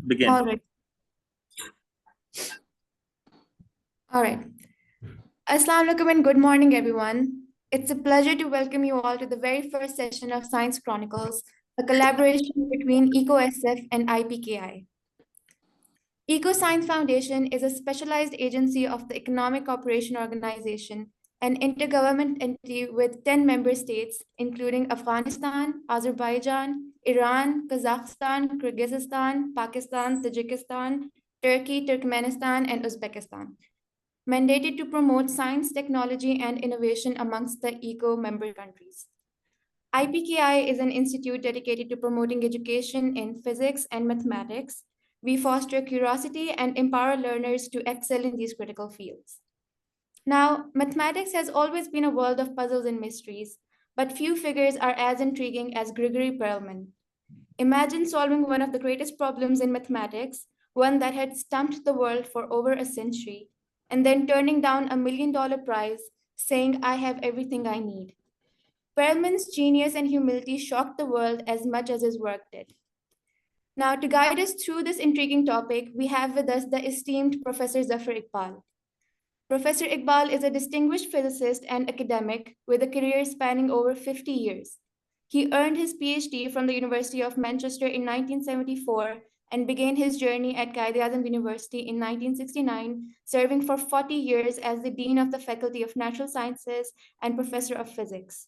Begin. All right. All right. Assalamu alaikum and good morning, everyone. It's a pleasure to welcome you all to the very first session of Science Chronicles, a collaboration between ECOSF and IPKI. EcoScience Foundation is a specialized agency of the Economic Cooperation Organization, an intergovernment entity with 10 member states, including Afghanistan, Azerbaijan, Iran, Kazakhstan, Kyrgyzstan, Pakistan, Tajikistan, Turkey, Turkmenistan, and Uzbekistan, mandated to promote science, technology, and innovation amongst the ECO member countries. IPKI is an institute dedicated to promoting education in physics and mathematics. We foster curiosity and empower learners to excel in these critical fields. Now, mathematics has always been a world of puzzles and mysteries, but few figures are as intriguing as Gregori Perelman. Imagine solving one of the greatest problems in mathematics, one that had stumped the world for over a century, and then turning down $1 million prize, saying, "I have everything I need." Perelman's genius and humility shocked the world as much as his work did. Now, to guide us through this intriguing topic, we have with us the esteemed Professor Zafar Iqbal. Professor Iqbal is a distinguished physicist and academic with a career spanning over 50 years. He earned his PhD from the University of Manchester in 1974 and began his journey at Quaid-e-Azam University in 1969, serving for 40 years as the Dean of the Faculty of Natural Sciences and Professor of Physics.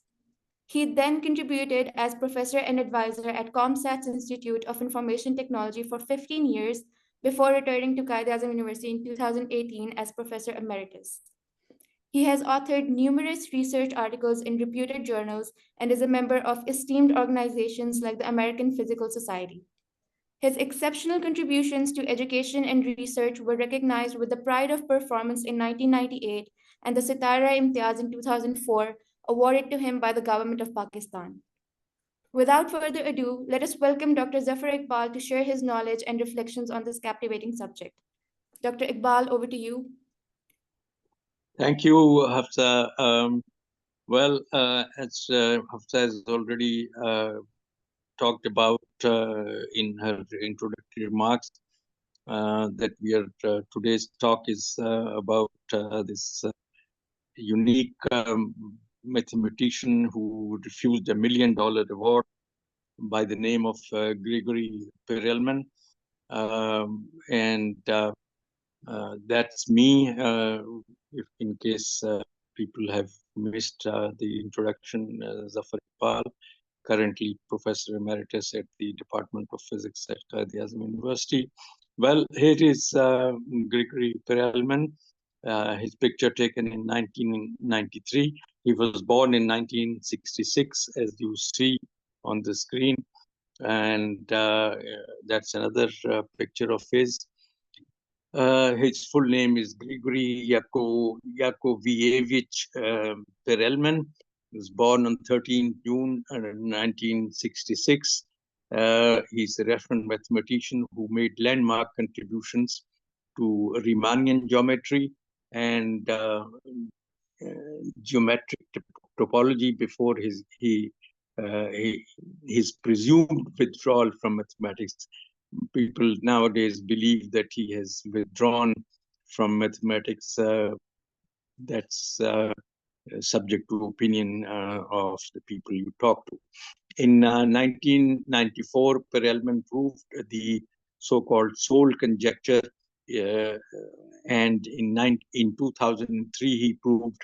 He then contributed as professor and advisor at ComSat's Institute of Information Technology for 15 years before returning to Quaid-e-Azam University in 2018 as professor emeritus. He has authored numerous research articles in reputed journals and is a member of esteemed organizations like the American Physical Society. His exceptional contributions to education and research were recognized with the Pride of Performance in 1998 and the Sitara Imtiaz in 2004, awarded to him by the government of Pakistan. Without further ado, let us welcome Dr. Zafar Iqbal to share his knowledge and reflections on this captivating subject. Dr. Iqbal, over to you. Thank you, Hafsa. As Hafsa has already talked about in her introductory remarks, that today's talk is about this unique mathematician who refused $1 million award by the name of Gregori Perelman. That's me, if in case people have missed the introduction. Zafar Iqbal, currently Professor Emeritus at the Department of Physics at Quaid-e-Azam University. Well, here is Gregori Perelman, his picture taken in 1993. He was born in 1966, as you see on the screen. And that's another picture of his. His full name is Gregori Yakovievich Perelman. He was born on 13 June 1966. He's a reference mathematician who made landmark contributions to Riemannian geometry and geometric topology before his presumed withdrawal from mathematics. People nowadays believe that he has withdrawn from mathematics. That's subject to opinion of the people you talk to. In 1994, Perelman proved the so-called Soul conjecture, and in 2003 he proved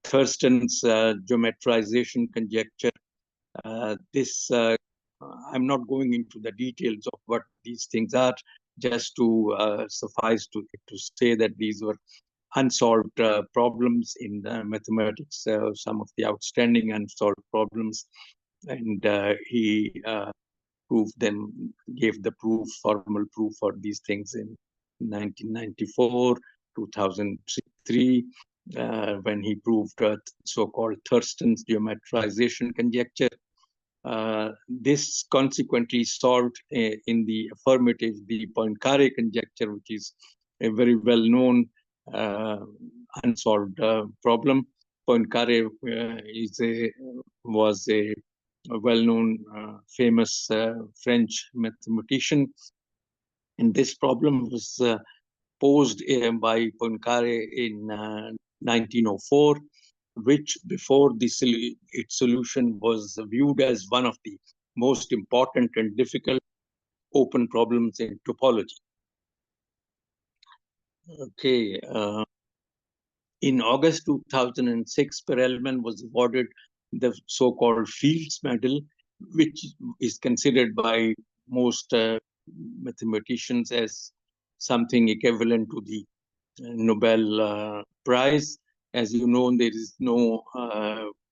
Thurston's geometrization conjecture. I'm not going into the details of what these things are, just to suffice to say that these were unsolved problems in mathematics, some of the outstanding unsolved problems, and he proved them, gave the formal proof for these things in 1994, 2003, when he proved so-called Thurston's geometrization conjecture. This consequently solved in the affirmative the Poincaré conjecture, which is a very well-known unsolved problem. Poincaré was a well-known famous French mathematician And this problem was posed by Poincaré in 1904, which before its solution was viewed as one of the most important and difficult open problems in topology. Okay. In August 2006, Perelman was awarded the so-called Fields Medal, which is considered by most mathematicians as something equivalent to the Nobel Prize. As you know, there is no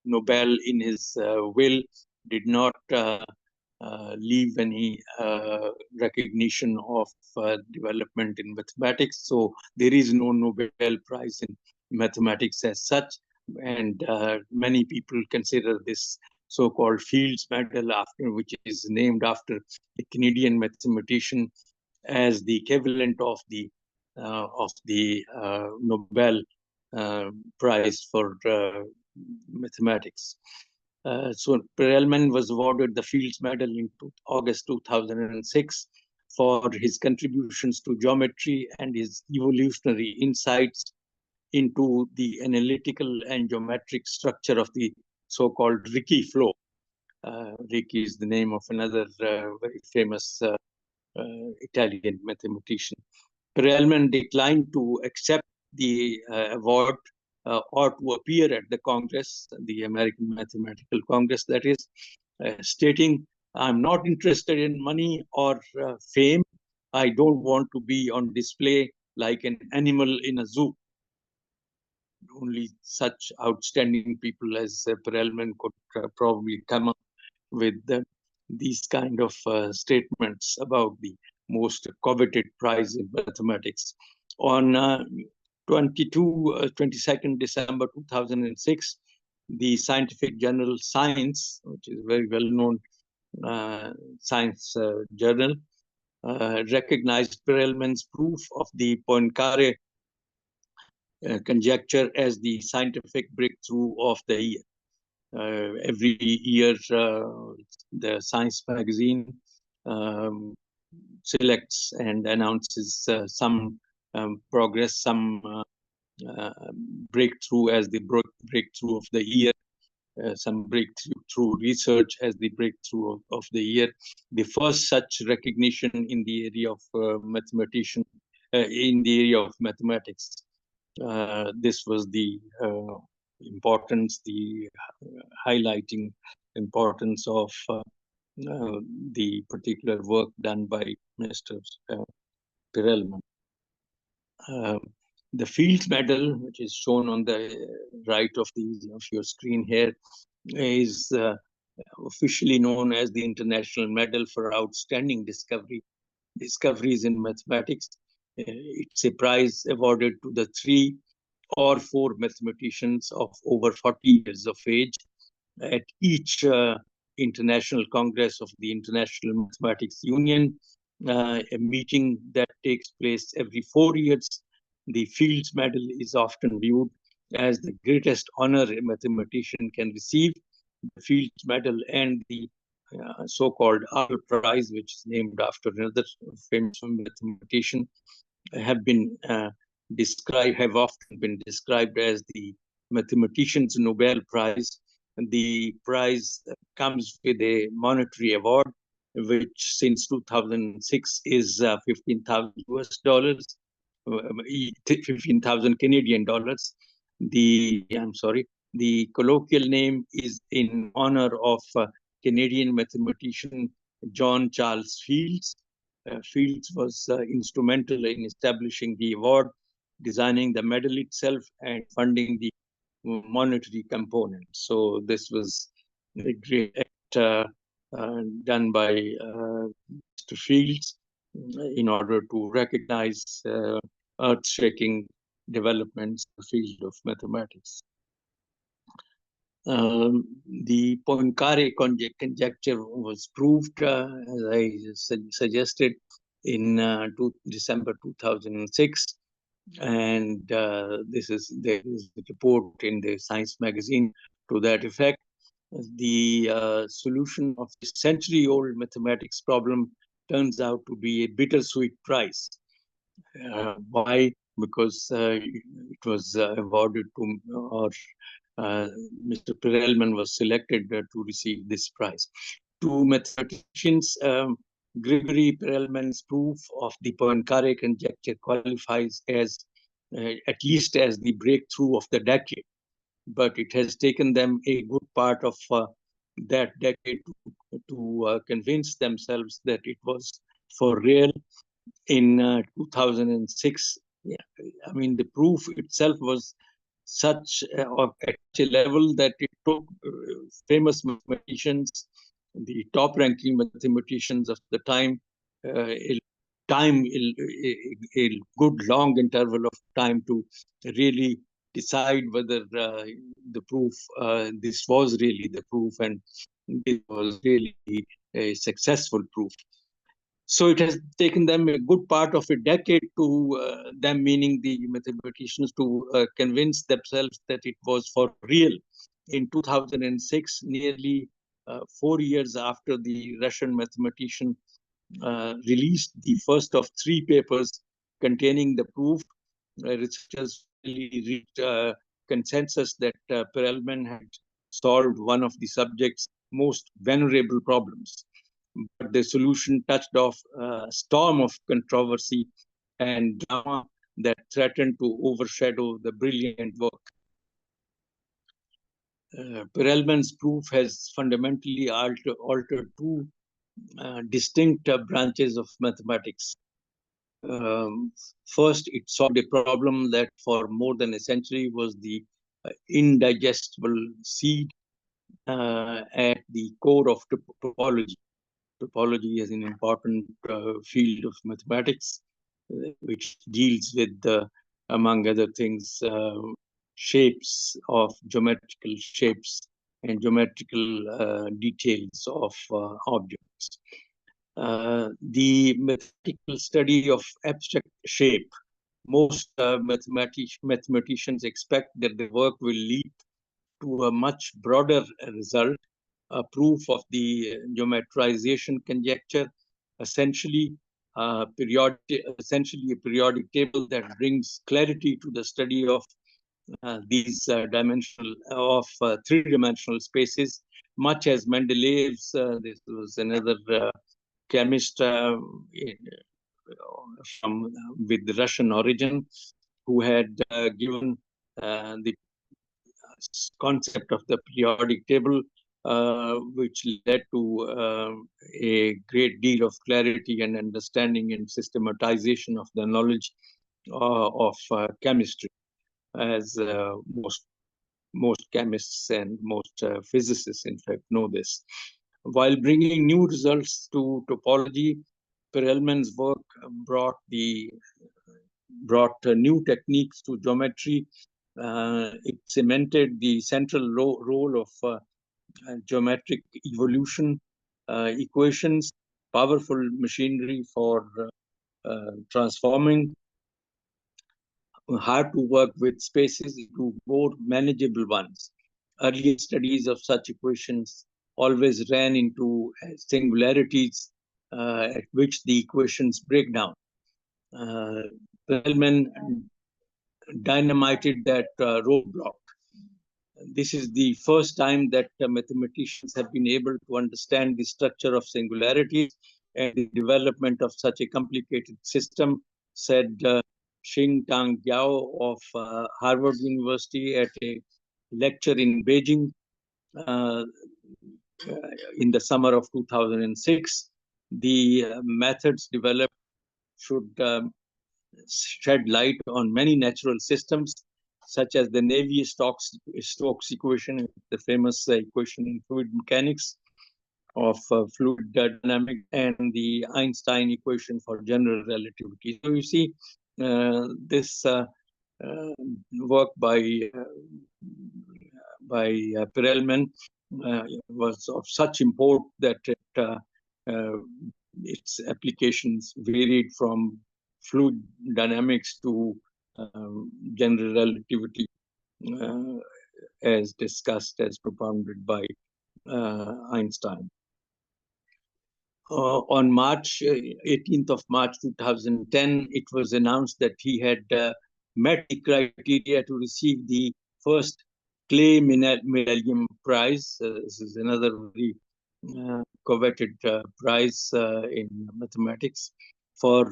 Nobel in his will, did not leave any recognition of development in mathematics. So there is no Nobel Prize in mathematics as such. And many people consider this so-called Fields Medal, which is named after a Canadian mathematician, as the equivalent of the Nobel Prize for mathematics. So Perelman was awarded the Fields Medal in August 2006 for his contributions to geometry and his evolutionary insights into the analytical and geometric structure of the so-called Ricci flow. Ricci is the name of another very famous Italian mathematician. Perelman declined to accept the award or to appear at the Congress, the American Mathematical Congress, that is, stating, "I'm not interested in money or fame. I don't want to be on display like an animal in a zoo." Only such outstanding people as Perelman could probably come up with these kind of statements about the most coveted prize in mathematics. On 22nd December 2006, the scientific journal Science, which is a very well-known science journal, recognized Perelman's proof of the Poincaré conjecture as the scientific breakthrough of the year. Every year, the Science magazine selects and announces some progress, some breakthrough as the breakthrough of the year, some breakthrough research as the breakthrough of the year. The first such recognition in the area of in the area of mathematics. This was the importance, the highlighting importance of the particular work done by Mr. Perelman. The Fields Medal, which is shown on the right of your screen here, is officially known as the International Medal for Outstanding Discoveries in Mathematics. It's a prize awarded to the 3 or 4 mathematicians of over 40 years of age at each International Congress of the International Mathematics Union, a meeting that takes place every 4 years. The Fields Medal is often viewed as the greatest honor a mathematician can receive. The Fields Medal and the so-called Arbel Prize, which is named after another famous mathematician, have often been described as the mathematician's Nobel Prize. And the prize comes with a monetary award, which since 2006 is 15,000 US dollars, 15,000 Canadian dollars. The colloquial name is in honor of Canadian mathematician John Charles Fields. Fields was instrumental in establishing the award, designing the medal itself, and funding the monetary component. So this was a great act done by Mr. Fields in order to recognize earth-shaking developments in the field of mathematics. The Poincaré conjecture was proved, as I suggested, in December 2006. And there is a report in the Science magazine to that effect. The solution of the century-old mathematics problem turns out to be a bittersweet prize. Why? Because it was awarded to, or Mr. Perelman was selected to receive this prize. To mathematicians, Gregori Perelman's proof of the Poincare conjecture qualifies as at least as the breakthrough of the decade, but it has taken them a good part of that decade to convince themselves that it was for real. In 2006, yeah, I mean, the proof itself was such at a level that it took famous mathematicians, the top-ranking mathematicians of the time, a good long interval of time to really decide whether the proof, this was really the proof, and it was really a successful proof. So it has taken them a good part of a decade to them, meaning the mathematicians, to convince themselves that it was for real. In 2006, nearly 4 years after the Russian mathematician released the first of 3 papers containing the proof, researchers finally reached consensus that Perelman had solved one of the subject's most venerable problems. But the solution touched off a storm of controversy and drama that threatened to overshadow the brilliant work. Perelman's proof has fundamentally altered 2 distinct branches of mathematics. First, it solved a problem that for more than a century was the indigestible seed at the core of topology. Topology is an important field of mathematics, which deals with, among other things, shapes of geometrical shapes and geometrical details of objects. The mathematical study of abstract shape, most mathematicians expect that the work will lead to a much broader result, a proof of the geometrization conjecture, essentially a periodic table that brings clarity to the study of these three-dimensional spaces, much as Mendeleev's, this was another chemist with Russian origin, who had given the concept of the periodic table, which led to a great deal of clarity and understanding and systematization of the knowledge of chemistry, as most chemists and most physicists, in fact, know this. While bringing new results to topology, Perelman's work brought new techniques to geometry. It cemented the central role of geometric evolution equations, powerful machinery for transforming hard to work with spaces into more manageable ones. Earlier studies of such equations always ran into singularities at which the equations break down. Perelman dynamited that roadblock. This is the first time that mathematicians have been able to understand the structure of singularities and the development of such a complicated system, said Xing Tang Yao of Harvard University at a lecture in Beijing in the summer of 2006. The methods developed should shed light on many natural systems, such as the Navier-Stokes equation, the famous equation in fluid mechanics of fluid dynamics, and the Einstein equation for general relativity. So you see, this work by Perelman was of such import that its applications varied from fluid dynamics to general relativity, as discussed, as propounded by Einstein. On March 18th of March 2010, it was announced that he had met the criteria to receive the first Clay Millennium Prize. This is another very coveted prize in mathematics for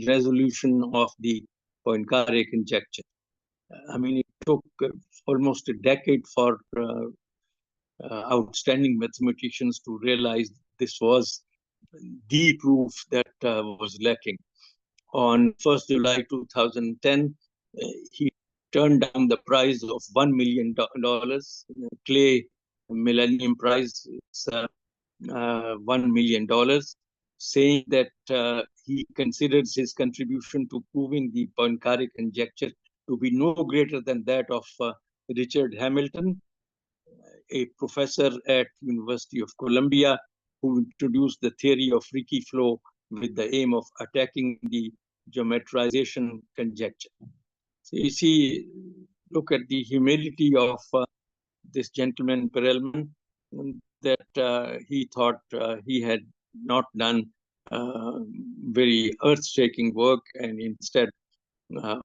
resolution of the Poincare conjecture. I mean, it took almost a decade for outstanding mathematicians to realize this was the proof that was lacking. On 1st July 2010, he turned down the prize of $1 million. Clay Millennium Prize is $1 million, saying that he considers his contribution to proving the Poincare conjecture to be no greater than that of Richard Hamilton, a professor at University of Columbia, who introduced the theory of Ricci flow with the aim of attacking the geometrization conjecture. So you see, look at the humility of this gentleman Perelman, that he thought he had not done very earth-shaking work, and instead,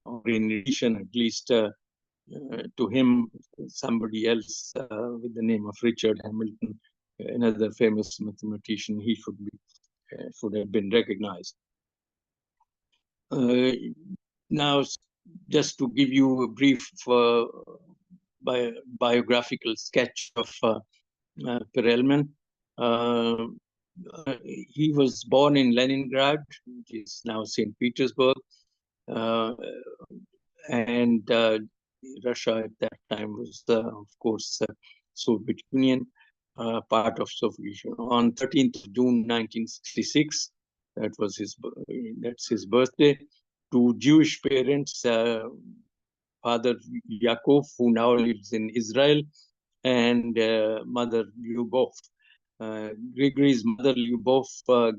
or in addition, at least to him, somebody else with the name of Richard Hamilton, another famous mathematician, he should have been recognized. Now, just to give you a brief biographical sketch of Perelman. He was born in Leningrad, which is now St. Petersburg, and Russia at that time was, of course, Soviet Union, part of Soviet Union. On 13th of June 1966, that's his birthday, to Jewish parents, father Yaakov, who now lives in Israel, and mother Lyubov. Gregori's mother Lyubov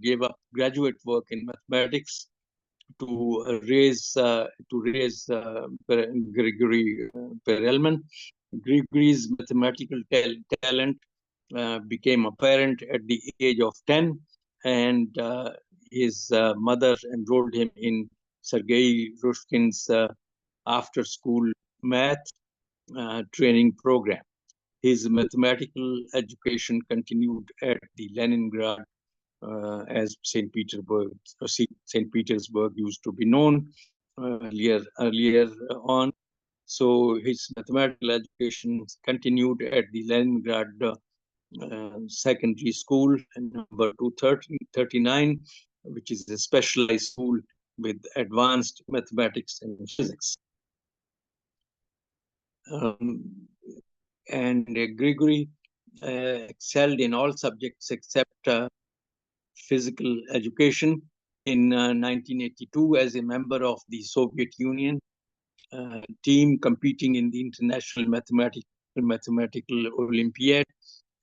gave up graduate work in mathematics to raise Gregori Perelman. Gregori's mathematical talent became apparent at the age of 10, and his mother enrolled him in Sergei Rushkin's after-school math training program. His mathematical education continued at the Leningrad, as St. Petersburg used to be known earlier on. So his mathematical education continued at the Leningrad secondary school, number 239, which is a specialized school with advanced mathematics and physics. And Gregori excelled in all subjects except physical education. In 1982, as a member of the Soviet Union team competing in the International Mathematical Olympiad,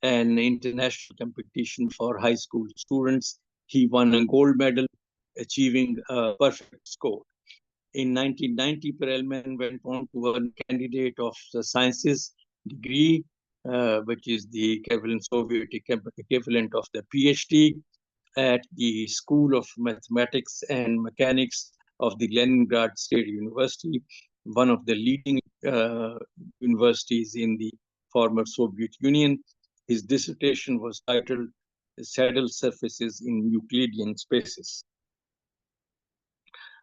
an international competition for high school students, he won a gold medal, achieving a perfect score. In 1990, Perelman went on to earn candidate of the sciences degree, which is the equivalent Soviet equivalent of the PhD, at the School of Mathematics and Mechanics of the Leningrad State University, one of the leading universities in the former Soviet Union. His dissertation was titled Saddle Surfaces in Euclidean Spaces.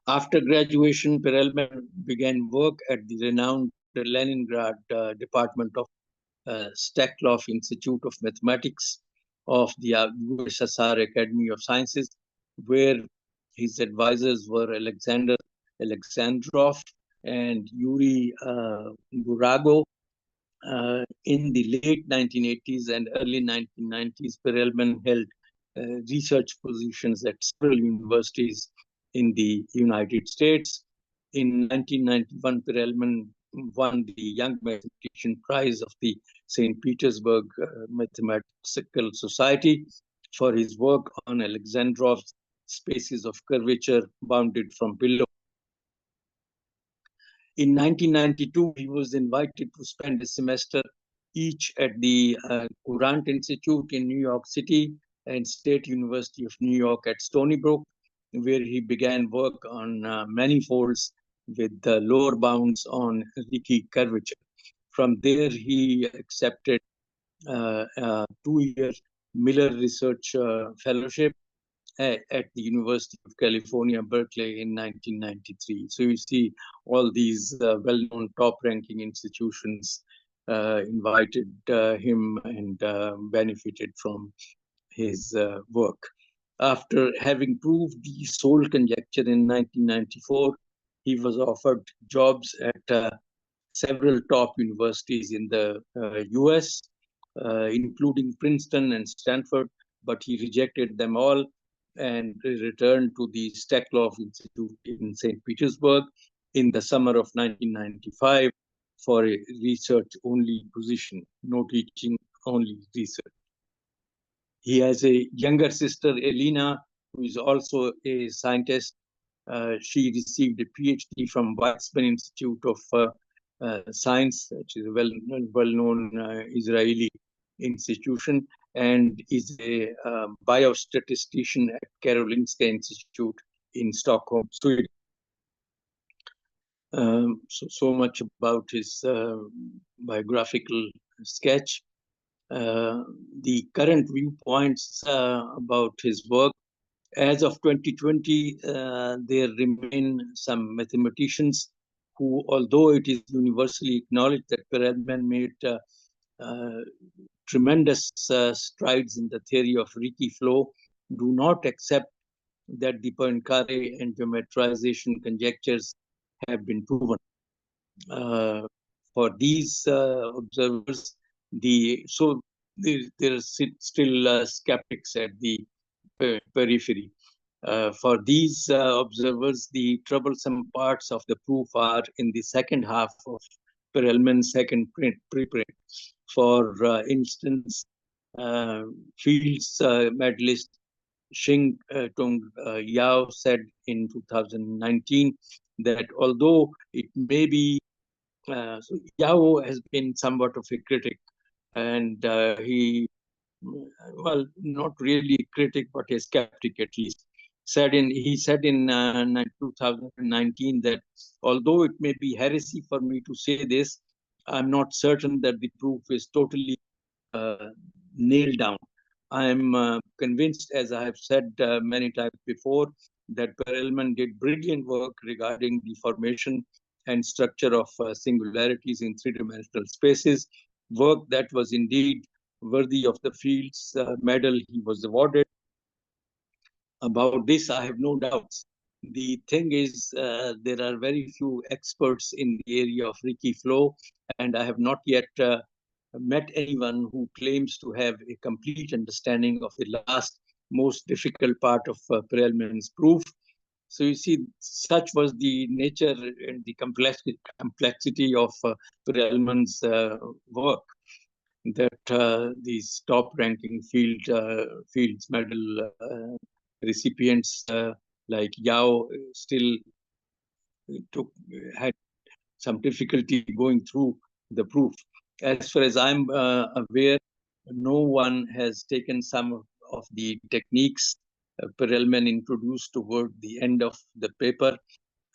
After graduation, Perelman began work at the renowned Leningrad Department of Steklov Institute of Mathematics of the USSR Academy of Sciences, where his advisors were Alexander Alexandrov and Yuri Burago. In the late 1980s and early 1990s, Perelman held research positions at several universities in the United States. In 1991, Perelman won the Young Mathematician Prize of the St. Petersburg Mathematical Society for his work on Alexandrov's spaces of curvature bounded from below. In 1992, he was invited to spend a semester each at the Courant Institute in New York City, and State University of New York at Stony Brook, where he began work on manifolds with the lower bounds on Ricci curvature. From there, he accepted a 2-year Miller Research Fellowship at the University of California, Berkeley in 1993. So you see all these well-known top-ranking institutions invited him and benefited from his work. After having proved the Soul conjecture in 1994, he was offered jobs at several top universities in the US, including Princeton and Stanford, but he rejected them all and returned to the Steklov Institute in St. Petersburg in the summer of 1995 for a research-only position, no teaching, only research. He has a younger sister, Elena, who is also a scientist. She received a PhD from Weizmann Institute of Science, which is a well-known Israeli institution, and is a biostatistician at Karolinska Institute in Stockholm, Sweden. So much about his biographical sketch. The current viewpoints about his work. As of 2020, there remain some mathematicians who, although it is universally acknowledged that Perelman made tremendous strides in the theory of Ricci flow, do not accept that the Poincare and geometrization conjectures have been proven. For these observers, there are still skeptics at the periphery. For these observers, the troublesome parts of the proof are in the second half of Perelman's second preprint. For instance, Fields medalist Xing Tung Yao said in 2019 that although it may be, so Yao has been somewhat of a critic, and well, not really a critic, but a skeptic at least. He said in 2019 that although it may be heresy for me to say this, I'm not certain that the proof is totally nailed down. I'm convinced, as I have said many times before, that Perelman did brilliant work regarding the formation and structure of singularities in three-dimensional spaces, work that was indeed worthy of the Fields medal he was awarded. About this, I have no doubts. The thing is, there are very few experts in the area of Ricci flow, and I have not yet met anyone who claims to have a complete understanding of the last, most difficult part of Perelman's proof. So you see, such was the nature and the complexity of Perelman's work, that these top-ranking Fields Medal recipients like Yao still had some difficulty going through the proof. As far as I'm aware, no one has taken some of the techniques Perelman introduced toward the end of the paper,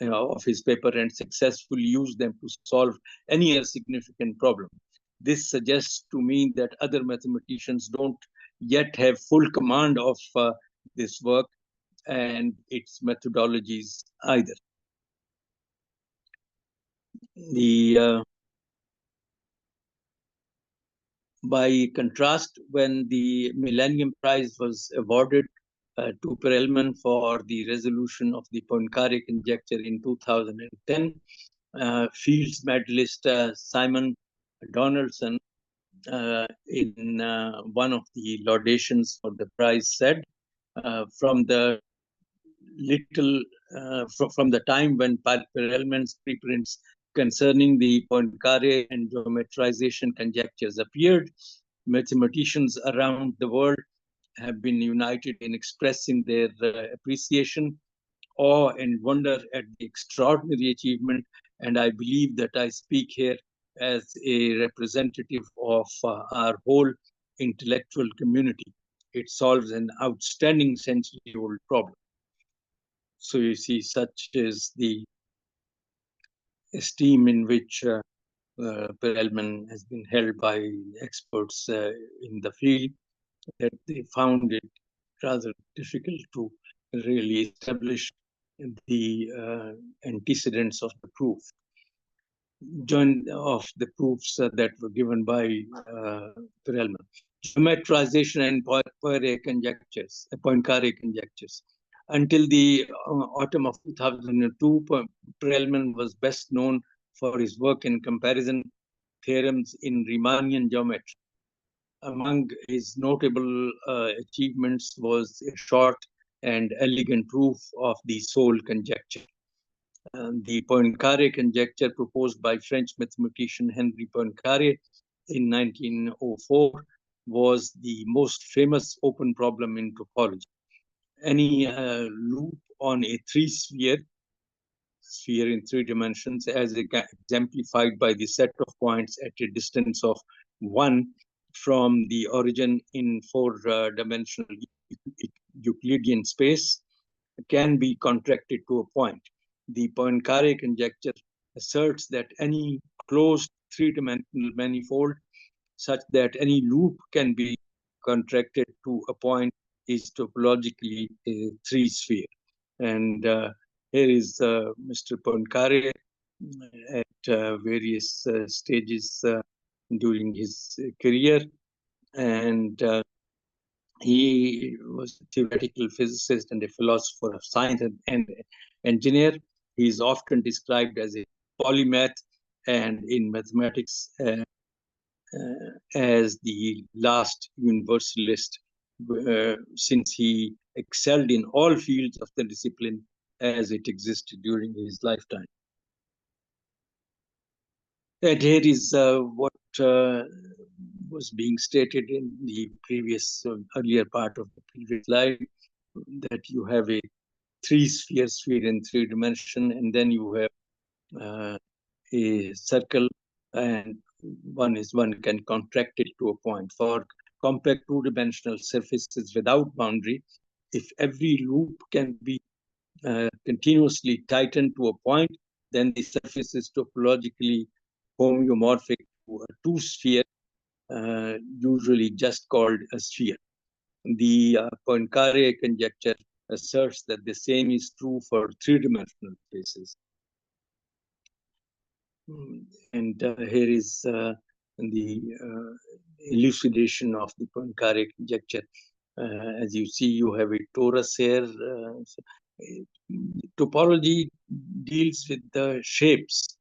of his paper, and successfully used them to solve any other significant problem. This suggests to me that other mathematicians don't yet have full command of this work and its methodologies either. By contrast, when the Millennium Prize was awarded to Perelman for the resolution of the Poincare conjecture in 2010, Fields medalist Simon Donaldson, in one of the laudations for the prize, said, from the time when Perelman's preprints concerning the Poincare and geometrization conjectures appeared, mathematicians around the world have been united in expressing their appreciation, awe, and wonder at the extraordinary achievement. And I believe that I speak here as a representative of our whole intellectual community. it solves an outstanding century-old problem. So you see, such is the esteem in which Perelman has been held by experts in the field, that they found it rather difficult to really establish the antecedents of the proof. Join of the proofs that were given by Perelman. Geometrization and Poincare conjectures. Until the autumn of 2002, Perelman was best known for his work in comparison theorems in Riemannian geometry. Among his notable achievements was a short and elegant proof of the soul conjecture. The Poincare conjecture, proposed by French mathematician Henri Poincare in 1904, was the most famous open problem in topology. Any loop on a sphere in 3 dimensions, as exemplified by the set of points at a distance of 1 from the origin in 4-dimensional Euclidean space, can be contracted to a point. The Poincare conjecture asserts that any closed 3-dimensional manifold such that any loop can be contracted to a point is topologically a 3-sphere. And here is Mr. Poincare at various stages during his career. And he was a theoretical physicist and a philosopher of science and engineer. He is often described as a polymath, and in mathematics as the last universalist, since he excelled in all fields of the discipline as it existed during his lifetime. And here is what was being stated in the previous earlier part of the previous slide, that you have a 3-sphere in 3 dimension, and then you have a circle, and one can contract it to a point. For compact 2-dimensional surfaces without boundary, if every loop can be continuously tightened to a point, then the surface is topologically homeomorphic to a 2-sphere, usually just called a sphere. The Poincare conjecture asserts that the same is true for 3-dimensional spaces. And here is the elucidation of the Poincare conjecture. As you see, you have a torus here. Topology deals with the shapes,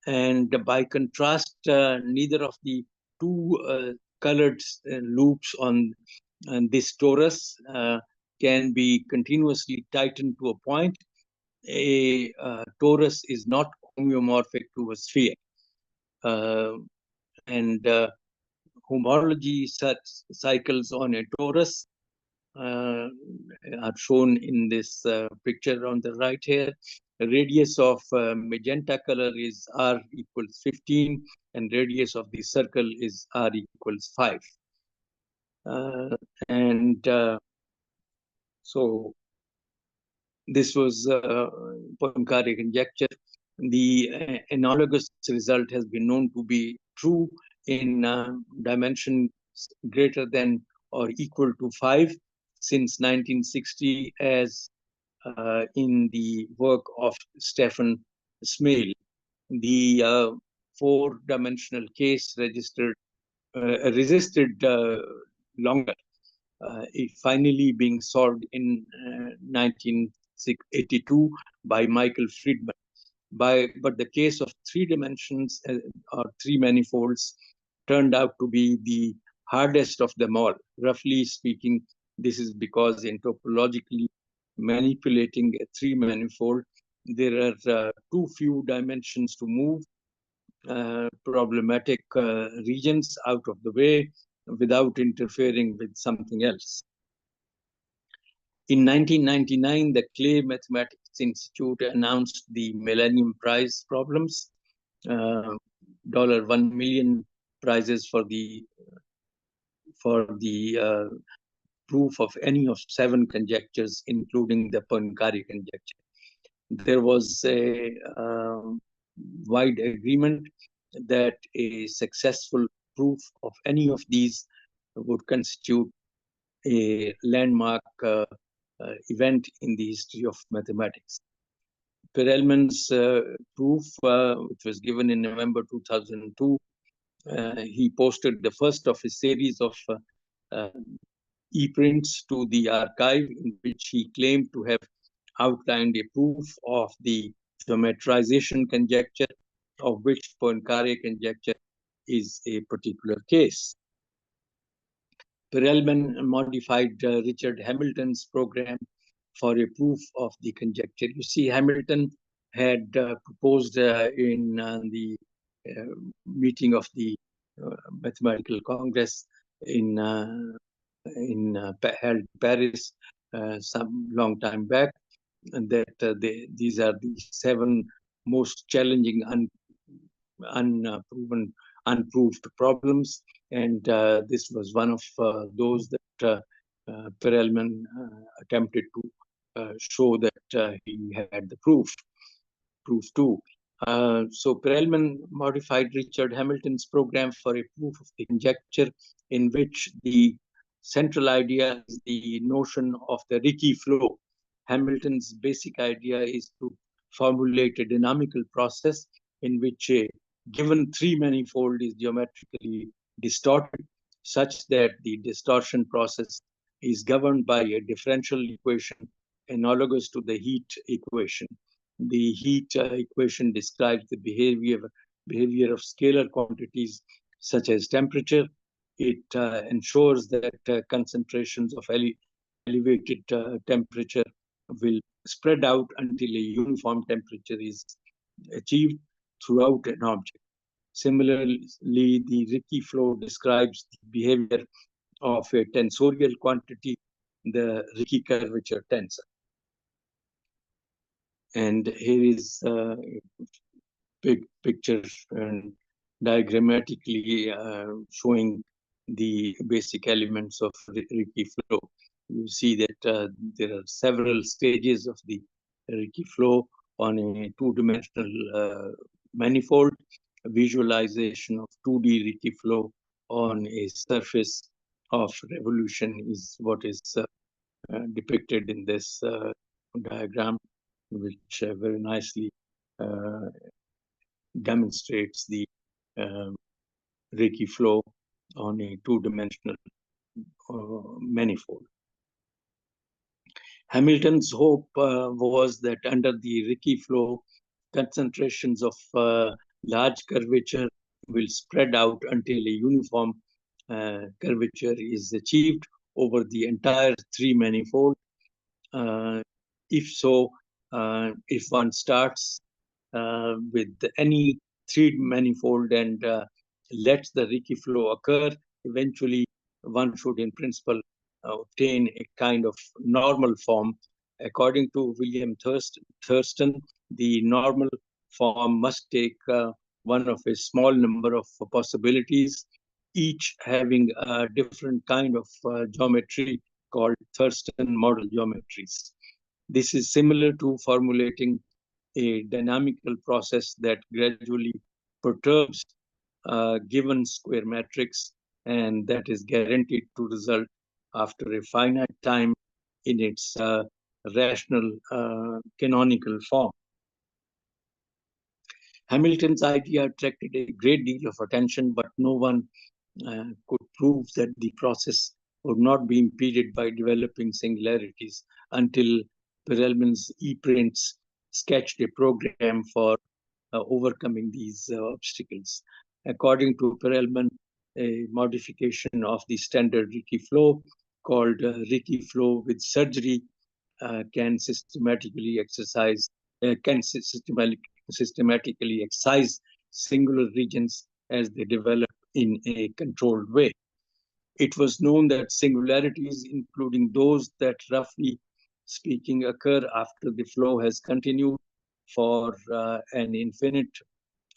and by contrast, neither of the 2 colored loops on this torus can be continuously tightened to a point. A torus is not homeomorphic to a sphere. And homology cycles on a torus are shown in this picture on the right here. The radius of magenta color is r equals 15, and radius of the circle is r equals 5. So this was Poincare conjecture. The analogous result has been known to be true in dimensions greater than or equal to 5 since 1960, as in the work of Stefan Smale. The 4-dimensional case resisted longer, finally being solved in 1982 by Michael Friedman. But the case of 3 dimensions or 3 manifolds turned out to be the hardest of them all. Roughly speaking, this is because in topologically manipulating a 3 manifold, there are too few dimensions to move problematic regions out of the way without interfering with something else. In 1999, the Clay Mathematics Institute announced the Millennium Prize problems, $1 million prizes for the proof of any of 7 conjectures, including the Poincare conjecture. There was a wide agreement that a successful proof of any of these would constitute a landmark event in the history of mathematics. Perelman's proof, which was given in November 2002, he posted the first of a series of e-prints to the archive, in which he claimed to have outlined a proof of the geometrization conjecture, of which Poincare conjecture is a particular case. Perelman modified Richard Hamilton's program for a proof of the conjecture. You see, Hamilton had proposed in the meeting of the Mathematical Congress held in Paris some long time back, and that these are the 7 most challenging unproved problems, and this was one of those that Perelman attempted to show that he had the proof too. So Perelman modified Richard Hamilton's program for a proof of the conjecture, in which the central idea is the notion of the Ricci flow. Hamilton's basic idea is to formulate a dynamical process in which a given 3-manifold is geometrically distorted, such that the distortion process is governed by a differential equation analogous to the heat equation. The heat equation describes the behavior of scalar quantities such as temperature. It ensures that concentrations of elevated temperature will spread out until a uniform temperature is achieved throughout an object. Similarly, the Ricci flow describes the behavior of a tensorial quantity, the Ricci curvature tensor. And here is a big picture and diagrammatically showing the basic elements of Ricci flow. You see that there are several stages of the Ricci flow on a 2-dimensional manifold. A visualization of 2D Ricci flow on a surface of revolution is what is depicted in this diagram, which very nicely demonstrates the Ricci flow on a 2-dimensional manifold. Hamilton's hope was that under the Ricci flow, concentrations of large curvature will spread out until a uniform curvature is achieved over the entire 3-manifold. If so, if one starts with any 3-manifold and lets the Ricci flow occur, eventually one should in principle obtain a kind of normal form. According to William Thurston, the normal form must take one of a small number of possibilities, each having a different kind of geometry called Thurston model geometries. This is similar to formulating a dynamical process that gradually perturbs a given square matrix, and that is guaranteed to result after a finite time in its rational canonical form. Hamilton's idea attracted a great deal of attention, but no one could prove that the process would not be impeded by developing singularities until Perelman's e-prints sketched a program for overcoming these obstacles. According to Perelman, a modification of the standard Ricci flow called Ricci flow with surgery can systematically excise singular regions as they develop in a controlled way. It was known that singularities, including those that roughly speaking occur after the flow has continued for an infinite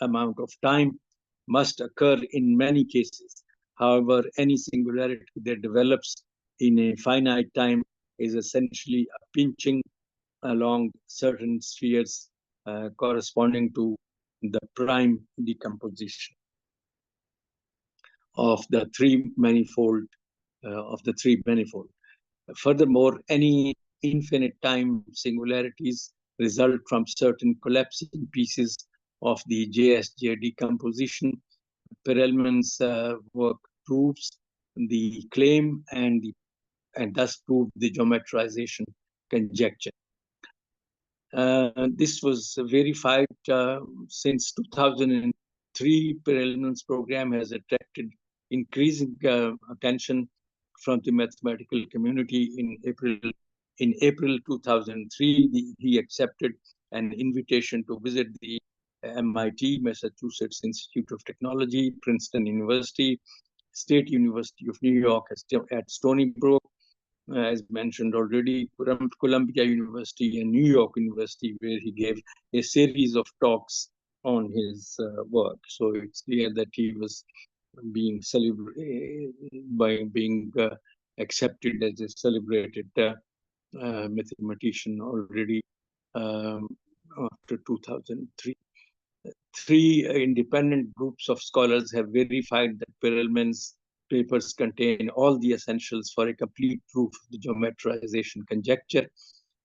amount of time, must occur in many cases. However, any singularity that develops in a finite time is essentially a pinching along certain spheres corresponding to the prime decomposition of the three manifold. Furthermore, any infinite time singularities result from certain collapsing pieces of the JSJ decomposition. Perelman's work proves the claim and thus proved the geometrization conjecture. This was verified since 2003. Perelman's program has attracted increasing attention from the mathematical community. In April 2003, he accepted an invitation to visit the MIT, Massachusetts Institute of Technology, Princeton University, State University of New York at Stony Brook, as mentioned already, Columbia University and New York University, where he gave a series of talks on his work. So it's clear that he was being celebrated by being accepted as a celebrated mathematician already after 2003. Three independent groups of scholars have verified that Perelman's papers contain all the essentials for a complete proof of the geometrization conjecture.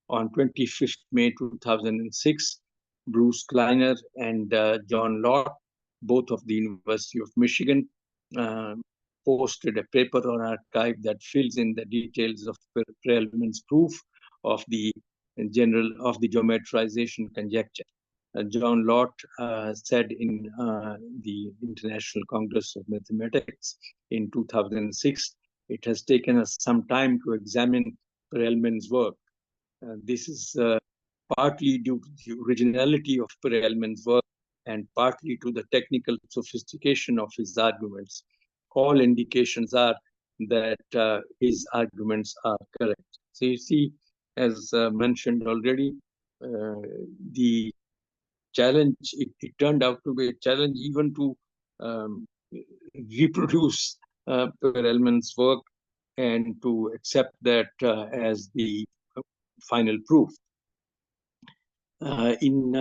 On 25th May 2006, Bruce Kleiner and John Lott, both of the University of Michigan, posted a paper on arXiv that fills in the details of Perelman's proof of the geometrization conjecture. John Lott said in the International Congress of Mathematics in 2006, it has taken us some time to examine Perelman's work. This is partly due to the originality of Perelman's work and partly to the technical sophistication of his arguments. All indications are that his arguments are correct. So you see, as mentioned already, the challenge, it turned out to be a challenge even to reproduce Perelman's work and to accept that as the final proof. In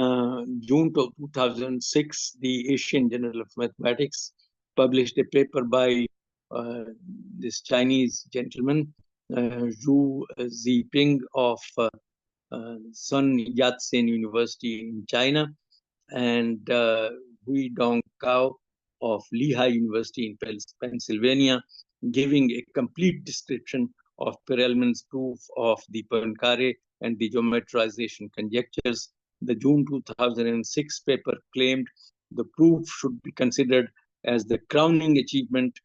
June 2006, the Asian Journal of Mathematics published a paper by this Chinese gentleman, Zhu Ziping of Sun Yat-sen University in China, and Hui Dong Kao of Lehigh University in Pennsylvania, giving a complete description of Perelman's proof of the Poincare and the geometrization conjectures. The June 2006 paper claimed the proof should be considered as the crowning achievement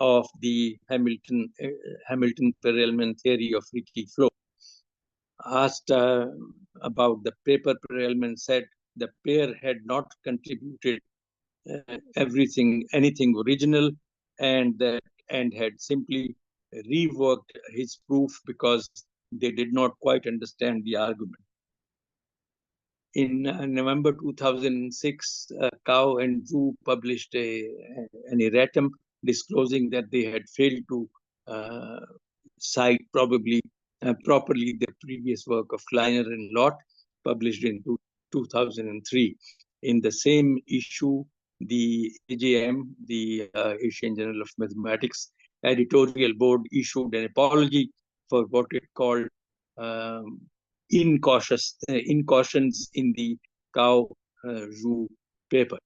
of the Hamilton-Perelman theory of Ricci flow. Asked about the paper, Perelman said the pair had not contributed anything original, and had simply reworked his proof because they did not quite understand the argument. In November 2006, Kao and Zhu published an erratum disclosing that they had failed to cite properly the previous work of Kleiner and Lott, published in 2003. In the same issue, the AJM, the Asian Journal of Mathematics editorial board, issued an apology for what it called incautions in the Kao-Zhu paper.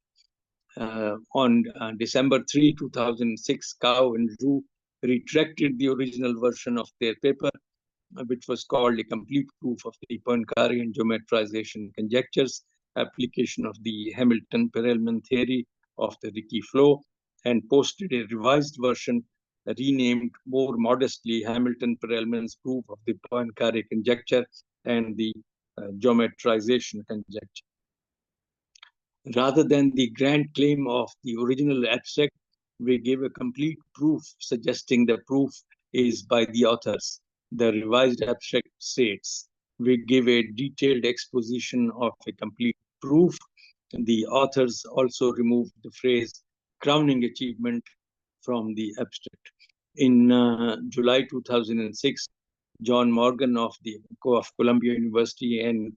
On December 3, 2006, Kao and Zhu retracted the original version of their paper, which was called a complete proof of the Poincare geometrization conjectures, application of the Hamilton-Perelman theory of the Ricci flow, and posted a revised version renamed more modestly Hamilton-Perelman's proof of the Poincare conjecture and the geometrization conjecture. Rather than the grand claim of the original abstract, we give a complete proof suggesting the proof is by the authors. The revised abstract states, we give a detailed exposition of a complete proof. The authors also removed the phrase crowning achievement from the abstract. In July 2006, John Morgan of Columbia University and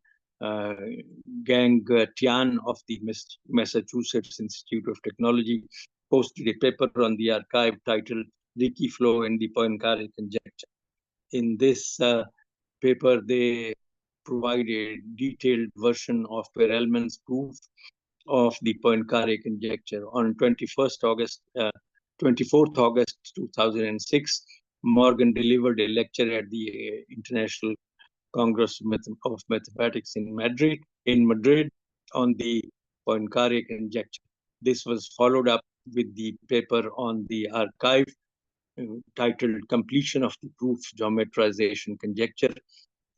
Gang Tian of the Massachusetts Institute of Technology posted a paper on the archive titled Leaky Flow and the Poincaré Conjecture. In this paper, they provide a detailed version of Perelman's proof of the Poincaré conjecture. On 24th August 2006, Morgan delivered a lecture at the International Congress of Mathematics in Madrid on the Poincaré conjecture. This was followed up with the paper on the archive titled Completion of the Proof Geometrization Conjecture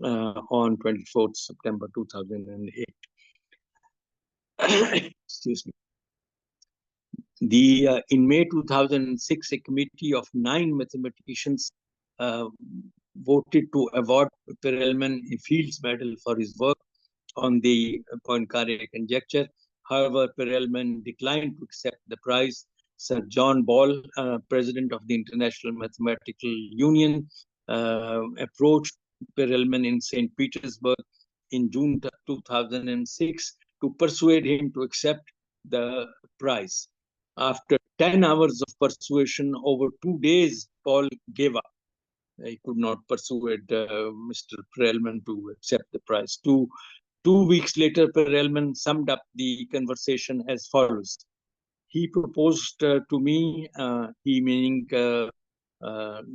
on 24th September 2008. Excuse me. In May 2006, a committee of 9 mathematicians voted to award Perelman a Fields Medal for his work on the Poincaré conjecture. However, Perelman declined to accept the prize. Sir John Ball, president of the International Mathematical Union, approached Perelman in St. Petersburg in June 2006 to persuade him to accept the prize. After 10 hours of persuasion over 2 days, Paul gave up. He could not persuade Mr. Perelman to accept the prize. Two weeks later, Perelman summed up the conversation as follows. He proposed to me, he meaning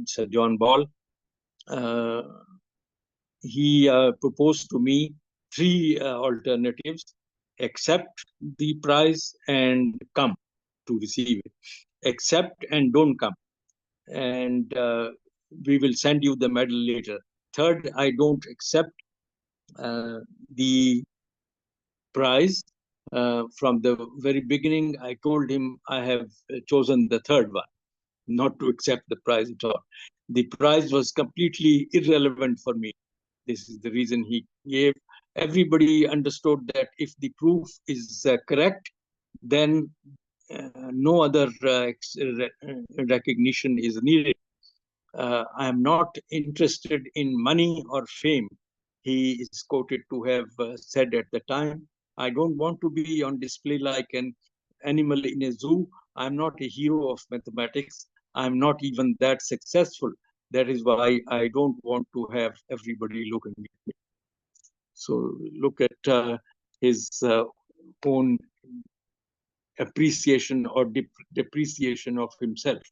Sir John Ball, he proposed to me 3 alternatives: accept the prize and come to receive it, accept and don't come, and we will send you the medal later. Third, I don't accept the prize. From the very beginning, I told him I have chosen the third one, not to accept the prize at all. The prize was completely irrelevant for me. This is the reason he gave. Everybody understood that if the proof is correct, then no other recognition is needed. I am not interested in money or fame, he is quoted to have said at the time. I don't want to be on display like an animal in a zoo. I'm not a hero of mathematics. I'm not even that successful. That is why I don't want to have everybody looking at me. So look at his own appreciation or depreciation of himself.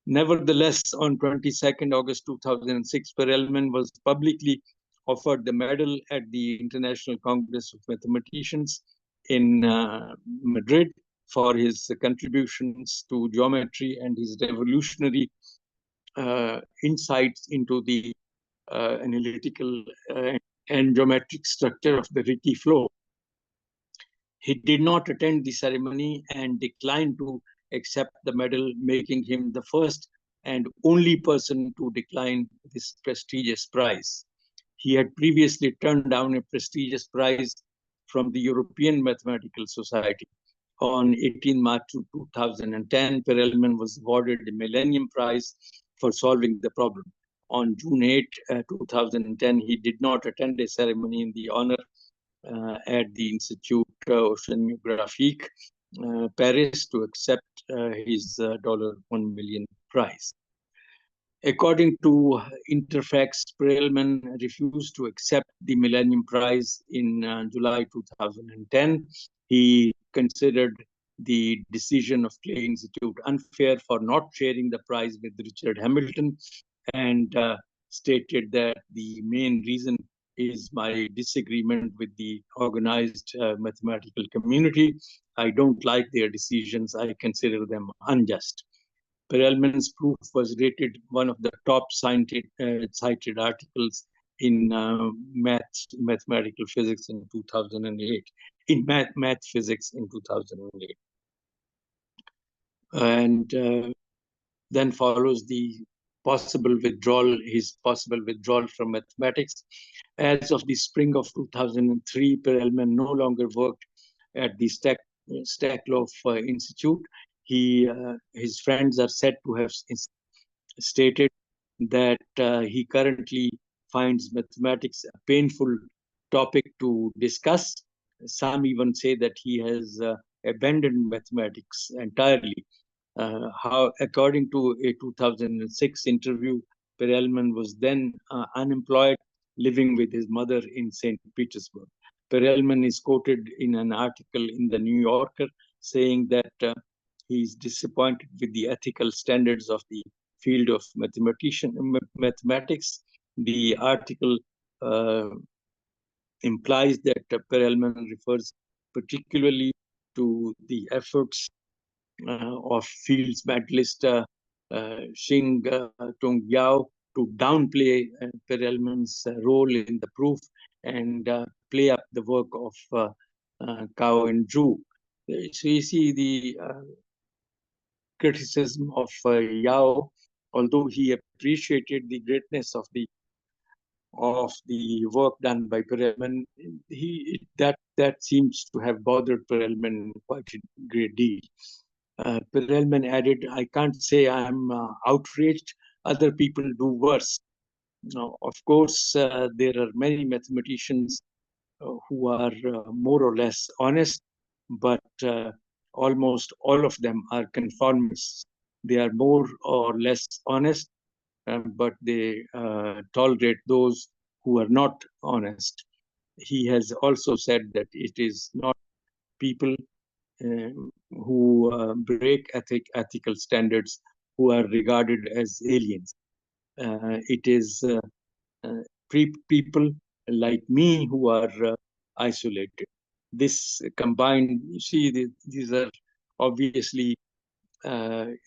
Nevertheless, on 22nd August 2006, Perelman was publicly offered the medal at the International Congress of Mathematicians in Madrid for his contributions to geometry and his revolutionary insights into the analytical and geometric structure of the Ricci flow. He did not attend the ceremony and declined to accept the medal, making him the first and only person to decline this prestigious prize. He had previously turned down a prestigious prize from the European Mathematical Society. On 18 March 2010, Perelman was awarded the Millennium Prize for solving the problem. On June 8, 2010, he did not attend a ceremony in the honor at the Institut Oceanographique, Paris, to accept his $1 million prize. According to Interfax, Perelman refused to accept the Millennium Prize in July 2010. He considered the decision of Clay Institute unfair for not sharing the prize with Richard Hamilton, and stated that the main reason is my disagreement with the organized mathematical community. I don't like their decisions. I consider them unjust. Perelman's proof was rated one of the top cited articles in mathematical physics in 2008, in math physics in 2008. And then follows the possible withdrawal, his possible withdrawal from mathematics. As of the spring of 2003, Perelman no longer worked at the Stackloff Institute. His friends are said to have stated that he currently finds mathematics a painful topic to discuss. Some even say that he has abandoned mathematics entirely. How, according to a 2006 interview, Perelman was then unemployed, living with his mother in St. Petersburg. Perelman is quoted in an article in the New Yorker saying that he is disappointed with the ethical standards of the field of mathematics. The article implies that Perelman refers particularly to the efforts of Fields medalist Xing Tung Yao to downplay Perelman's role in the proof and play up the work of Cao and Zhu. So you see the criticism of Yao, although he appreciated the greatness of the work done by Perelman, that seems to have bothered Perelman quite a great deal. Perelman added, "I can't say I'm outraged. Other people do worse." Now, of course, there are many mathematicians who are more or less honest, but almost all of them are conformists. They are more or less honest, but they tolerate those who are not honest. He has also said that it is not people who break ethical standards who are regarded as aliens. It is people like me who are isolated. This combined, you see, these are obviously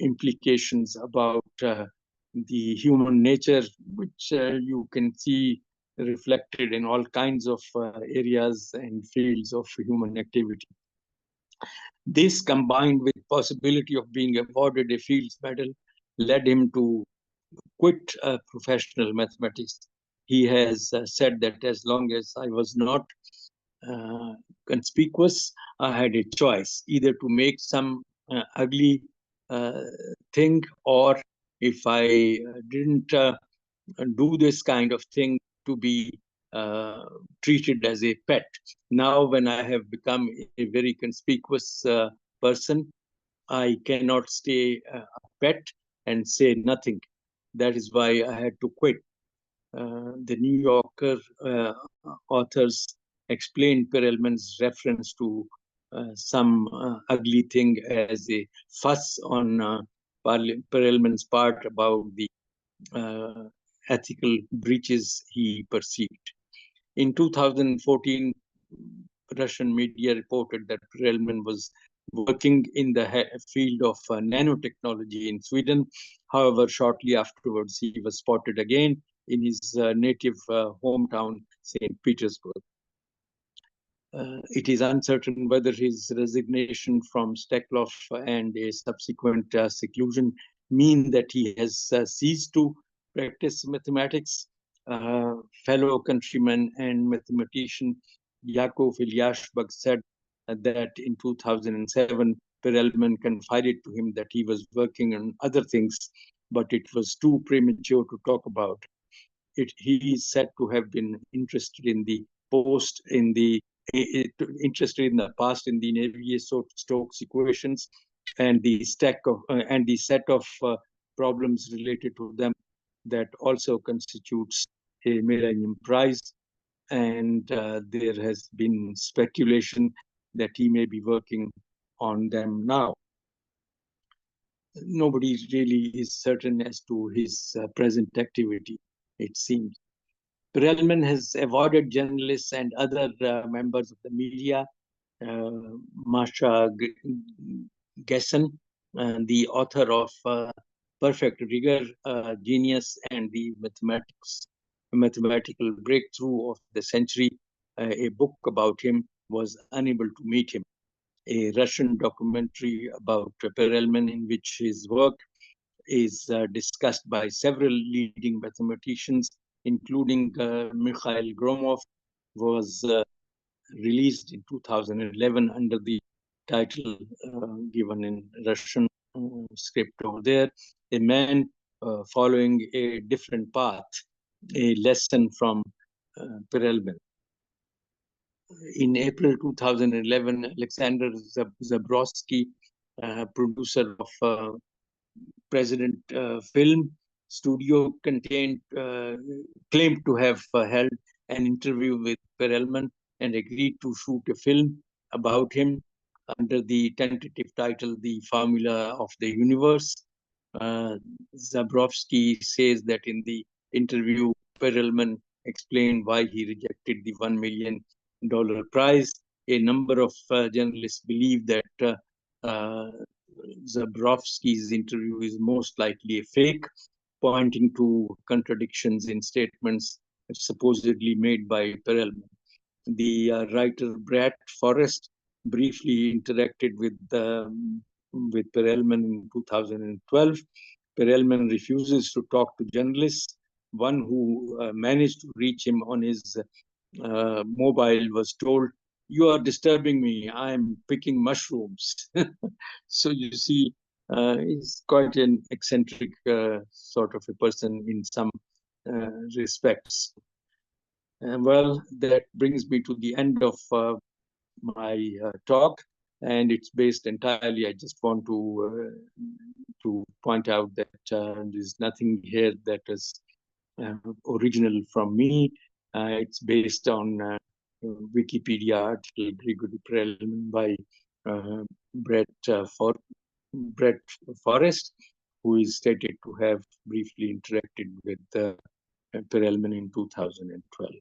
implications about the human nature, which you can see reflected in all kinds of areas and fields of human activity. This, combined with possibility of being awarded a Fields Medal, led him to quit professional mathematics. He has said that as long as I was not conspicuous, I had a choice either to make some ugly thing, or if I didn't do this kind of thing, to be treated as a pet. Now, when I have become a very conspicuous person, I cannot stay a pet and say nothing. That is why I had to quit. The New Yorker authors explained Perelman's reference to some ugly thing as a fuss on Perelman's part about the ethical breaches he perceived. In 2014, Russian media reported that Perelman was working in the field of nanotechnology in Sweden. However, shortly afterwards, he was spotted again in his native hometown, St. Petersburg. It is uncertain whether his resignation from Steklov and a subsequent seclusion mean that he has ceased to practice mathematics. Fellow countryman and mathematician Yakov Ilyashbek said that in 2007, Perelman confided to him that he was working on other things, but it was too premature to talk about. He is said to have been interested in the past in the Navier-Stokes equations and the set of problems related to them that also constitutes a Millennium Prize. And there has been speculation that he may be working on them now. Nobody really is certain as to his present activity, it seems. Perelman has avoided journalists and other members of the media. Masha Gessen, the author of Perfect Rigor, Genius, and the Mathematical Breakthrough of the Century, a book about him, was unable to meet him. A Russian documentary about Perelman, in which his work is discussed by several leading mathematicians, including Mikhail Gromov, was released in 2011 under the title given in Russian script over there, A Man following a different path, a lesson from Perelman. In April 2011, Alexander Zabrowski, producer of President Film Studio, claimed to have held an interview with Perelman and agreed to shoot a film about him under the tentative title The Formula of the Universe. Zabrowski says that in the interview, Perelman explained why he rejected the $1 million prize. A number of journalists believe that Zabrowski's interview is most likely a fake, pointing to contradictions in statements supposedly made by Perelman. The writer Brett Forrest briefly interacted with Perelman in 2012. Perelman refuses to talk to journalists. One who managed to reach him on his mobile was told, "You are disturbing me. I'm picking mushrooms." So you see, he's quite an eccentric sort of a person in some respects. Well, that brings me to the end of my talk, and it's based entirely. I just want to point out that there's nothing here that is original from me. It's based on Wikipedia article Gregori Perelman by Brett Forrest, who is stated to have briefly interacted with Perelman in 2012.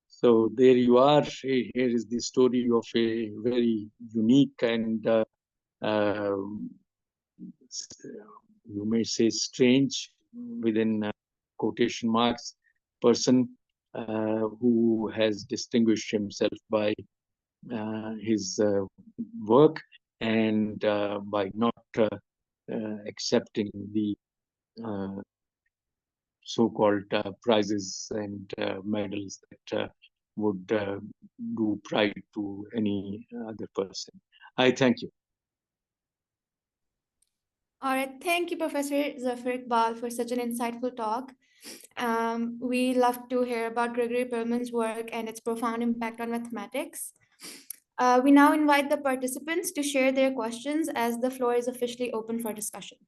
So there you are. Here is the story of a very unique and you may say strange, within quotation marks, person who has distinguished himself by his work and by not accepting the so-called prizes and medals that would do pride to any other person. I thank you. All right, thank you, Professor Zafar Iqbal, for such an insightful talk. We love to hear about Gregori Perelman's work and its profound impact on mathematics. We now invite the participants to share their questions as the floor is officially open for discussion.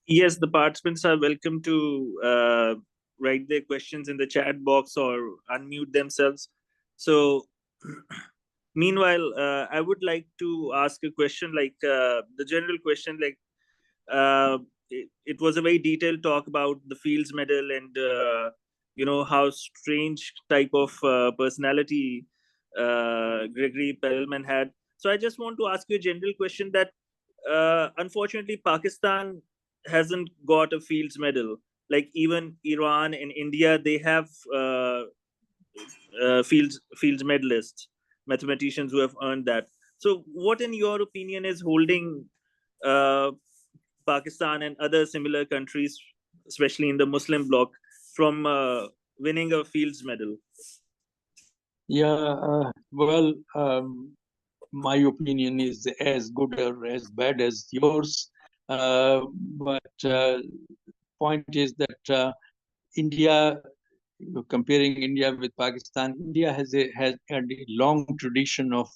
Yes, the participants are welcome to write their questions in the chat box or unmute themselves. So meanwhile, I would like to ask a question, like the general question, like it was a very detailed talk about the Fields Medal and how strange type of personality Gregori Perelman had. So I just want to ask you a general question that unfortunately Pakistan hasn't got a Fields Medal. Like even Iran and India, they have Fields medalists, mathematicians who have earned that. So what in your opinion is holding Pakistan and other similar countries, especially in the Muslim bloc, from winning a Fields Medal? Yeah, well, my opinion is as good or as bad as yours. But point is that India, comparing India with Pakistan, India has had a long tradition of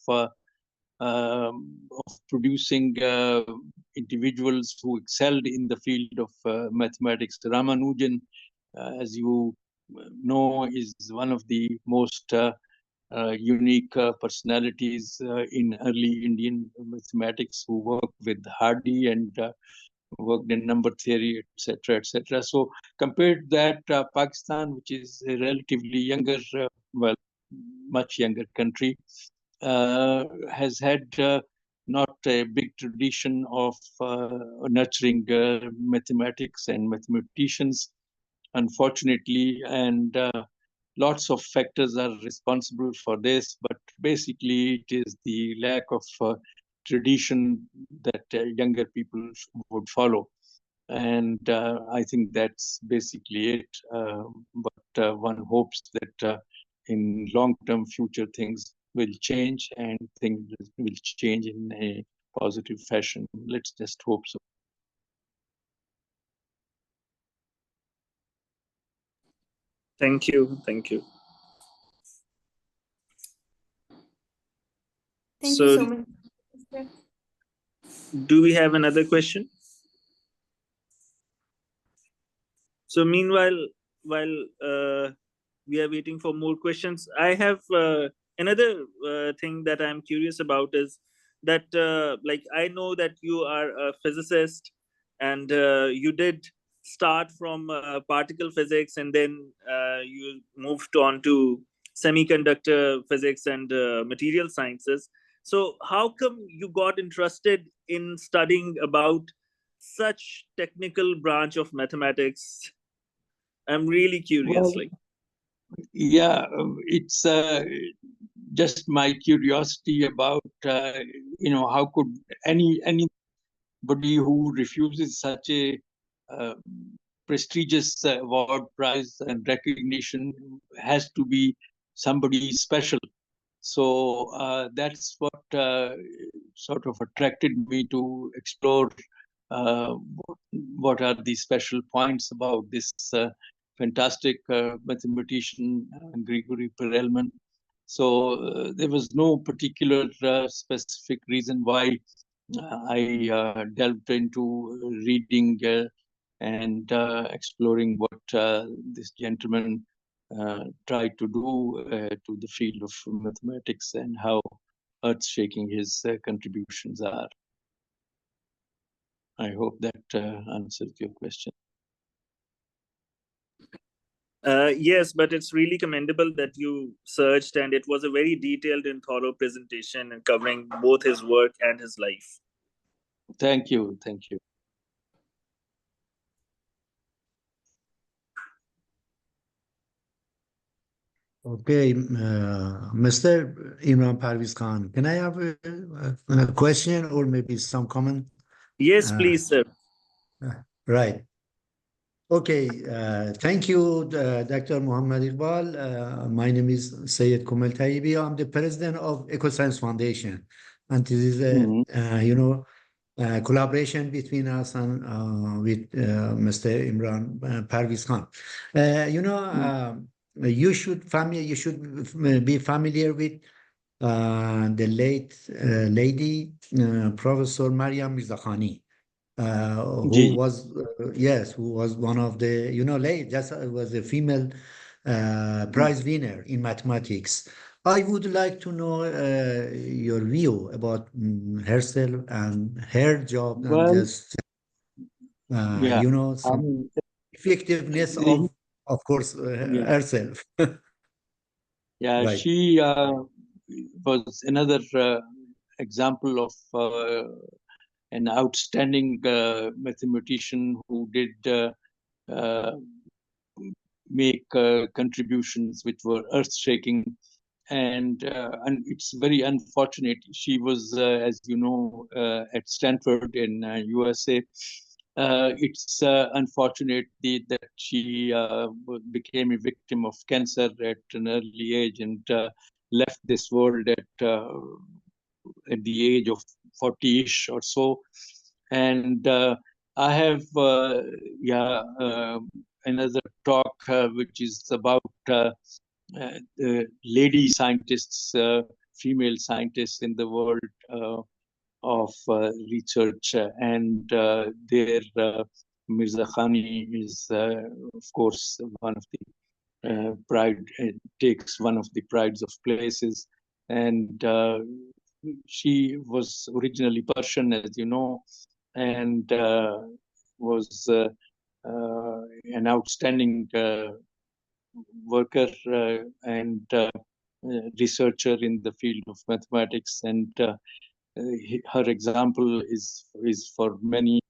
producing individuals who excelled in the field of mathematics. Ramanujan, as you know, is one of the most unique personalities in early Indian mathematics, who worked with Hardy and worked in number theory, etc., etc. So compared to that, Pakistan, which is a relatively younger, much younger country, has had not a big tradition of nurturing mathematics and mathematicians, unfortunately, and lots of factors are responsible for this, but basically it is the lack of tradition that younger people would follow. And I think that's basically it. But one hopes that in long-term future things will change, and things will change in a positive fashion. Let's just hope so. Thank you. Thank you. Thank you so much. Do we have another question? So meanwhile, while we are waiting for more questions, I have another thing that I'm curious about is that like I know that you are a physicist and you did start from particle physics and then you moved on to semiconductor physics and material sciences. So how come you got interested in studying about such technical branch of mathematics? I'm really curious. Well, yeah, it's just my curiosity about how could anybody who refuses such a prestigious award, prize, and recognition has to be somebody special. So that's what sort of attracted me to explore what are the special points about this fantastic mathematician, Gregori Perelman. So there was no particular specific reason why I delved into reading and exploring what this gentleman tried to do to the field of mathematics and how earth-shaking his contributions are. I hope that answers your question. Yes, but it's really commendable that you searched, and it was a very detailed and thorough presentation and covering both his work and his life. Thank you. Thank you. Okay, Mr. Imran Parviz Khan, can I have a question or maybe some comment? Yes, please, sir. Right. Okay, thank you, Dr. Muhammad Iqbal. My name is Sayed Kumal Taibi. I'm the president of EcoScience Foundation. And this is a, collaboration between us and with Mr. Imran Parviz Khan. You should be familiar with the late lady, Professor Maryam Mirzakhani. Who was who was one of the late just was a female prize winner in mathematics. I would like to know your view about herself and her job and Well, just yeah, I some mean, effectiveness the- of course yeah, herself. yeah, Right. she was another example of an outstanding mathematician who did make contributions which were earth-shaking, and it's very unfortunate. She was, as you know, at Stanford in USA. It's unfortunate that she became a victim of cancer at an early age and left this world at the age of 40-ish or so. And I have another talk which is about lady scientists, female scientists in the world of research, and there Mirzakhani is, of course, one of the pride, takes one of the prides of places, and she was originally Persian, as you know, and was an outstanding worker and researcher in the field of mathematics, and her example is for many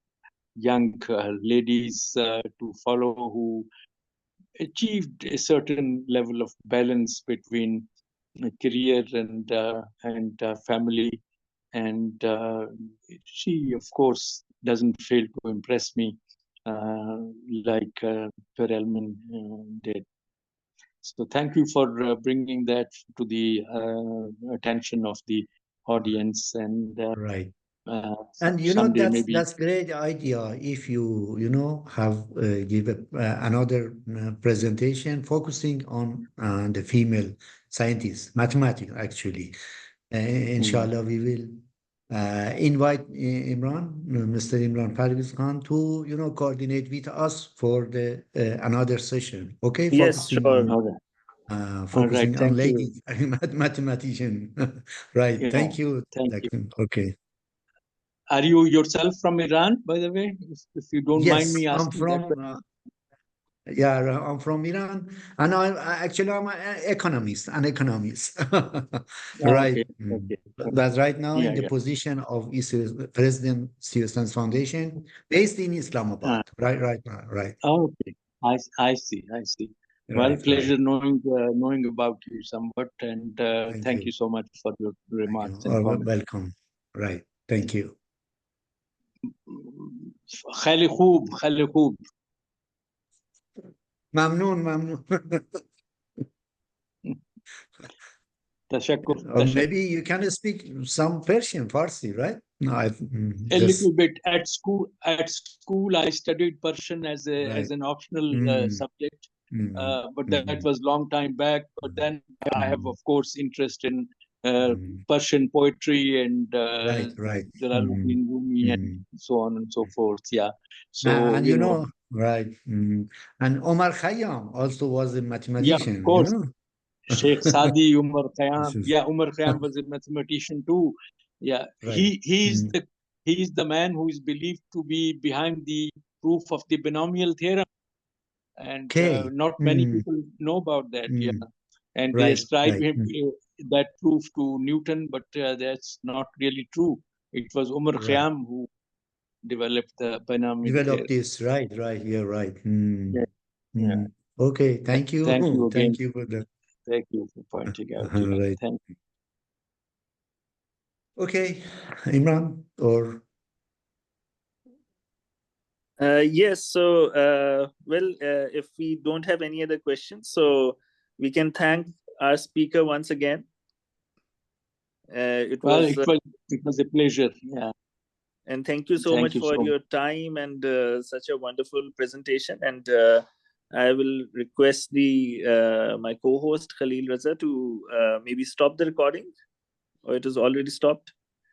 young ladies to follow who achieved a certain level of balance between career and family, and she, of course, doesn't fail to impress me like Perelman did. So thank you for bringing that to the attention of the audience. And Right. And someday maybe. that's great idea. If you have give another presentation focusing on the female scientists, mathematics actually. Inshallah, we will invite Mr. Imran Parviz Khan to coordinate with us for the another session. Okay, Yes, focusing sure. on All right. focusing on Thank you. ladies, mathematician. Right. Yeah, Thank you. thank you. Okay. Are you yourself from Iran, by the way? If you don't mind me Yes, I'm asking that from question. I'm from Iran, and I'm an economist. Right. Okay, okay. But right now in Yeah, the yeah. position of President Students Foundation, based in Islamabad. Right. Okay. I see. Well, Right. pleasure knowing about you somewhat, and Thank thank you. you so much for your Thank you. remarks and comments. Welcome. Right. Thank you. خیلی خوب. ممنون. تشکر. Or maybe you can speak some Persian, Farsi, right? No, A little bit. At school, I studied Persian as an optional subject, but that was long time back. But then I have, of course, interest in Persian poetry and Right. Jalaluddin Rumi and so on and so forth. Yeah. So And right. And Omar Khayyam also was a yeah, mathematician, of course. Sheikh Sadi Umar Khayyam. This is- Yeah, Umar Khayyam was a mathematician too. Yeah, Right. he's the man who is believed to be behind the proof of the binomial theorem, and Okay. not many people know about that. Yeah, and they ascribe Right. him that proof to Newton, but that's not really true. It was Umar Right. Khayyam who developed the binomial Develop theorem. this. Right. You're right. Yeah. Okay. Thank you. Thank you again. Thank you for that. Thank you for pointing out. Right. Thank you. Okay. Imran or Yes. So, if we don't have any other questions, so we can thank our speaker once again. It was a pleasure. Yeah. And thank you so Thank much you for so your time and such a wonderful presentation. And I will request my co-host Khalil Raza to maybe stop the recording, or it is already stopped.